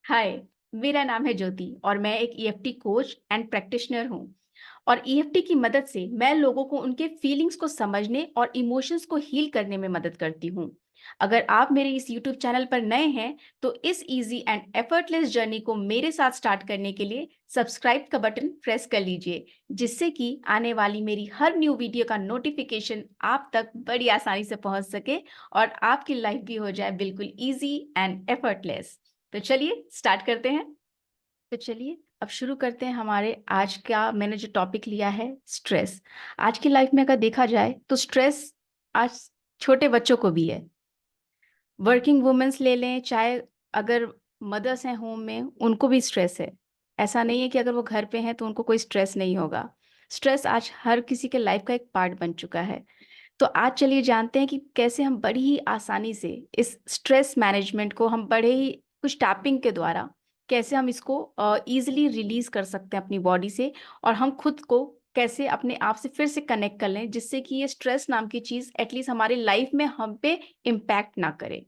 हाय, मेरा नाम है ज्योति और मैं एक ईएफटी कोच एंड प्रैक्टिशनर हूँ। और ईएफटी की मदद से मैं लोगों को उनके फीलिंग्स को समझने और इमोशंस को हील करने में मदद करती हूँ। अगर आप मेरे इस यूट्यूब चैनल पर नए हैं, तो इस इजी एंड एफर्टलेस जर्नी को मेरे साथ स्टार्ट करने के लिए सब्सक्राइब का बटन प्रेस कर लीजिए, जिससे कि आने वाली मेरी हर न्यू वीडियो का नोटिफिकेशन आप तक बड़ी आसानी से पहुंच सके और आपकी लाइफ भी हो जाए बिल्कुल इजी एंड एफर्टलेस। तो चलिए स्टार्ट करते हैं। तो चलिए अब शुरू करते हैं हमारे आज का मैंने जो टॉपिक लिया है, स्ट्रेस। आज की लाइफ में अगर देखा जाए तो स्ट्रेस आज छोटे बच्चों को भी है। वर्किंग वुमेन्स ले लें, चाहे अगर मदर्स हैं होम में, उनको भी स्ट्रेस है। ऐसा नहीं है कि अगर वो घर पे हैं तो उनको कोई स्ट्रेस नहीं होगा। स्ट्रेस आज हर किसी के लाइफ का एक पार्ट बन चुका है। तो आज चलिए जानते हैं कि कैसे हम बड़ी ही आसानी से इस स्ट्रेस मैनेजमेंट को हम बड़े ही कुछ टैपिंग के द्वारा कैसे हम इसको इजीली रिलीज कर सकते हैं अपनी बॉडी से, और हम खुद को कैसे अपने आप से फिर से कनेक्ट कर लें, जिससे कि ये स्ट्रेस नाम की चीज एटलीस्ट हमारी लाइफ में हम पे इम्पैक्ट ना करे।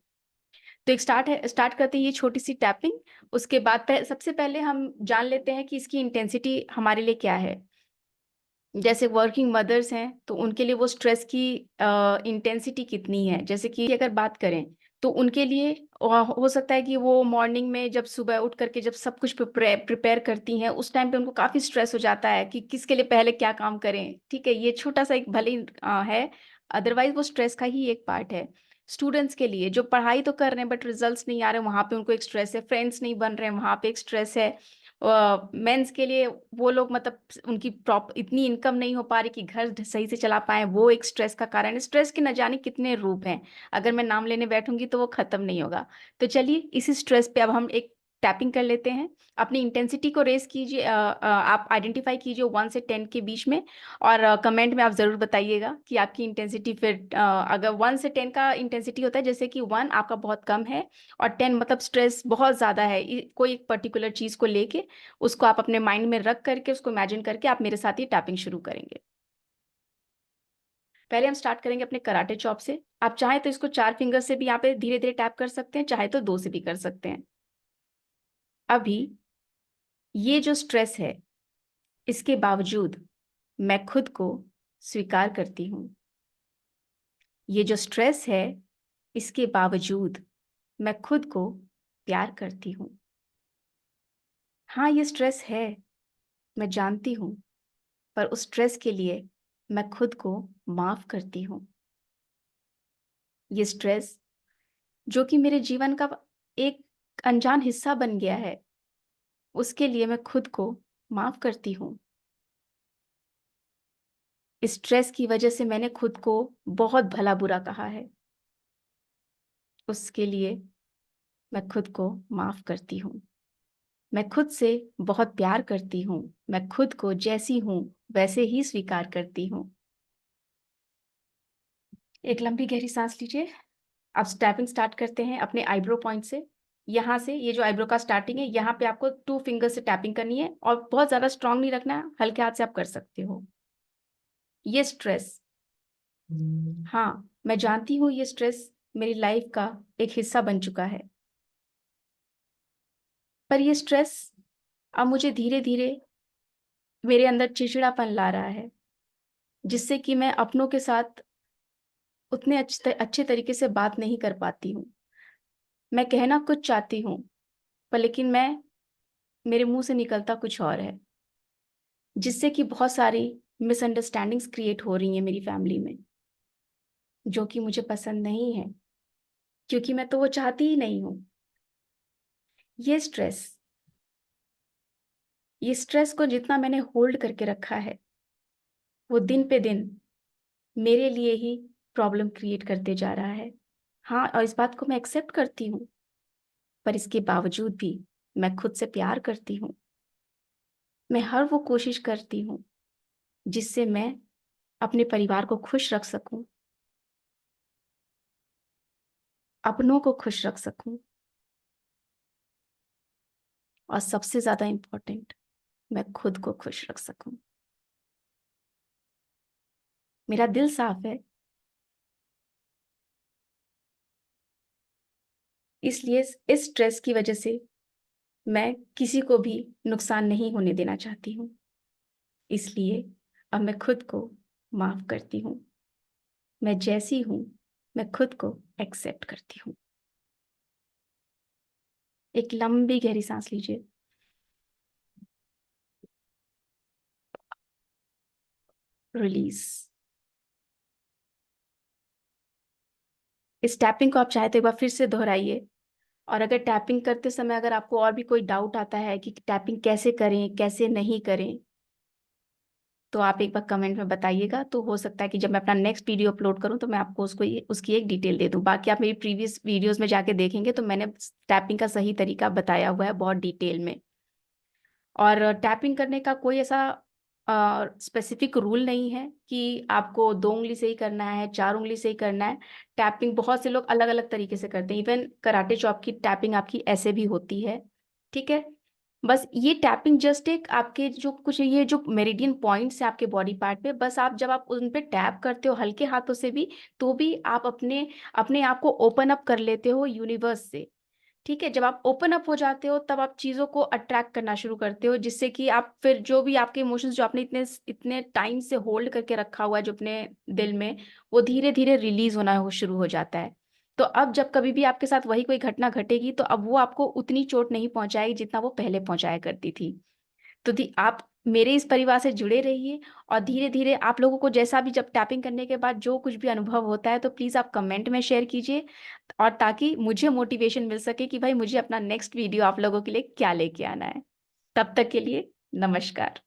तो एक स्टार्ट करते हैं ये छोटी सी टैपिंग। उसके बाद सबसे पहले हम जान लेते हैं कि इसकी इंटेंसिटी हमारे लिए क्या है। जैसे वर्किंग मदर्स हैं तो उनके लिए वो स्ट्रेस की इंटेंसिटी कितनी है। जैसे कि अगर बात करें तो उनके लिए हो सकता है कि वो मॉर्निंग में जब सुबह उठ करके जब सब कुछ प्रिपेयर करती हैं, उस टाइम पे उनको काफ़ी स्ट्रेस हो जाता है कि किसके लिए पहले क्या काम करें। ठीक है, ये छोटा सा एक भले ही है, अदरवाइज वो स्ट्रेस का ही एक पार्ट है। स्टूडेंट्स के लिए जो पढ़ाई तो कर रहे हैं बट रिजल्ट्स नहीं आ रहे, वहाँ पे उनको एक स्ट्रेस है। फ्रेंड्स नहीं बन रहे हैं, वहाँ पे एक स्ट्रेस है। मेंस के लिए वो लोग मतलब उनकी प्रॉप इतनी इनकम नहीं हो पा रही कि घर सही से चला पाए, वो एक स्ट्रेस का कारण है। स्ट्रेस के न जाने कितने रूप हैं, अगर मैं नाम लेने बैठूंगी तो वो खत्म नहीं होगा। तो चलिए इसी स्ट्रेस पे अब हम एक टैपिंग कर लेते हैं। अपनी इंटेंसिटी को रेस कीजिए, आप आइडेंटिफाई कीजिए 1 से 10 के बीच में। और कमेंट में आप ज़रूर बताइएगा कि आपकी इंटेंसिटी फिर अगर 1 से 10 का इंटेंसिटी होता है, जैसे कि 1 आपका बहुत कम है और 10 मतलब स्ट्रेस बहुत ज़्यादा है, कोई एक पर्टिकुलर चीज़ को लेके, उसको आप अपने माइंड में रख करके उसको इमेजिन करके आप मेरे साथ ही टैपिंग शुरू करेंगे। पहले हम स्टार्ट करेंगे अपने कराटे चॉप से। आप चाहें तो इसको 4 फिंगर से भी यहाँ पे धीरे धीरे टैप कर सकते हैं, चाहे तो 2 से भी कर सकते हैं। अभी ये जो स्ट्रेस है, इसके बावजूद मैं खुद को स्वीकार करती हूँ। ये जो स्ट्रेस है, इसके बावजूद मैं खुद को प्यार करती हूँ। हाँ, ये स्ट्रेस है, मैं जानती हूँ, पर उस स्ट्रेस के लिए मैं खुद को माफ करती हूँ। ये स्ट्रेस जो कि मेरे जीवन का एक अनजान हिस्सा बन गया है, उसके लिए मैं खुद को माफ करती हूँ। इस स्ट्रेस की वजह से मैंने खुद को बहुत भला बुरा कहा है, उसके लिए मैं खुद को माफ करती हूँ। मैं खुद से बहुत प्यार करती हूँ। मैं खुद को जैसी हूँ वैसे ही स्वीकार करती हूँ। एक लंबी गहरी सांस लीजिए। अब स्टैपिंग स्टार्ट करते हैं अपने आईब्रो पॉइंट से। यहाँ से ये जो आईब्रो का स्टार्टिंग है, यहाँ पे आपको 2 फिंगर से टैपिंग करनी है और बहुत ज्यादा स्ट्रांग नहीं रखना है, हल्के हाथ से आप कर सकते हो। ये स्ट्रेस, हाँ मैं जानती हूँ, ये स्ट्रेस मेरी लाइफ का एक हिस्सा बन चुका है। पर ये स्ट्रेस अब मुझे धीरे धीरे मेरे अंदर चिड़चिड़ापन ला रहा है, जिससे कि मैं अपनों के साथ उतने अच्छे तरीके से बात नहीं कर पाती हूँ। मैं कहना कुछ चाहती हूँ, पर लेकिन मैं मेरे मुंह से निकलता कुछ और है, जिससे कि बहुत सारी मिसअंडरस्टैंडिंग्स क्रिएट हो रही हैं मेरी फैमिली में, जो कि मुझे पसंद नहीं है, क्योंकि मैं तो वो चाहती ही नहीं हूँ। ये स्ट्रेस ये स्ट्रेस को जितना मैंने होल्ड करके रखा है, वो दिन पे दिन मेरे लिए ही प्रॉब्लम क्रिएट करते जा रहा है। हाँ, और इस बात को मैं एक्सेप्ट करती हूँ, पर इसके बावजूद भी मैं खुद से प्यार करती हूँ। मैं हर वो कोशिश करती हूँ जिससे मैं अपने परिवार को खुश रख सकूं, अपनों को खुश रख सकूं, और सबसे ज्यादा इम्पोर्टेंट, मैं खुद को खुश रख सकूं। मेरा दिल साफ है, इसलिए इस स्ट्रेस की वजह से मैं किसी को भी नुकसान नहीं होने देना चाहती हूँ, इसलिए अब मैं खुद को माफ करती हूँ। मैं जैसी हूँ, मैं खुद को एक्सेप्ट करती हूँ। एक लंबी गहरी सांस लीजिए। रिलीज। इस टैपिंग को आप चाहे तो एक बार फिर से दोहराइए। और अगर टैपिंग करते समय अगर आपको और भी कोई डाउट आता है कि टैपिंग कैसे करें कैसे नहीं करें, तो आप एक बार कमेंट में बताइएगा। तो हो सकता है कि जब मैं अपना नेक्स्ट वीडियो अपलोड करूं तो मैं आपको उसकी एक डिटेल दे दूं। बाकी आप मेरी प्रीवियस वीडियोस में जाके देखेंगे तो मैंने टैपिंग का सही तरीका बताया हुआ है बहुत डिटेल में। और टैपिंग करने का कोई ऐसा स्पेसिफिक रूल नहीं है कि आपको 2 उंगली से ही करना है, 4 उंगली से ही करना है। टैपिंग बहुत से लोग अलग अलग तरीके से करते हैं। इवन कराटे चॉप की टैपिंग आपकी ऐसे भी होती है। ठीक है। बस ये टैपिंग जस्ट एक आपके जो कुछ ये जो मेरिडियन पॉइंट्स है आपके बॉडी पार्ट पे, बस आप जब आप उन पे टैप करते हो हल्के हाथों से भी, तो भी आप अपने अपने आप को ओपन अप कर लेते हो यूनिवर्स से। ठीक है। जब आप ओपन अप हो जाते हो तब आप चीज़ों को अट्रैक्ट करना शुरू करते हो, जिससे कि आप फिर जो भी आपके इमोशंस जो आपने इतने इतने टाइम से होल्ड करके रखा हुआ है जो अपने दिल में, वो धीरे धीरे रिलीज होना हो शुरू हो जाता है। तो अब जब कभी भी आपके साथ वही कोई घटना घटेगी तो अब वो आपको उतनी चोट नहीं पहुंचाएगी जितना वो पहले पहुंचाया करती थी। तो आप मेरे इस परिवार से जुड़े रहिए। और धीरे धीरे आप लोगों को जैसा भी जब टैपिंग करने के बाद जो कुछ भी अनुभव होता है तो प्लीज़ आप कमेंट में शेयर कीजिए, और ताकि मुझे मोटिवेशन मिल सके कि भाई मुझे अपना नेक्स्ट वीडियो आप लोगों के लिए क्या लेके आना है। तब तक के लिए नमस्कार।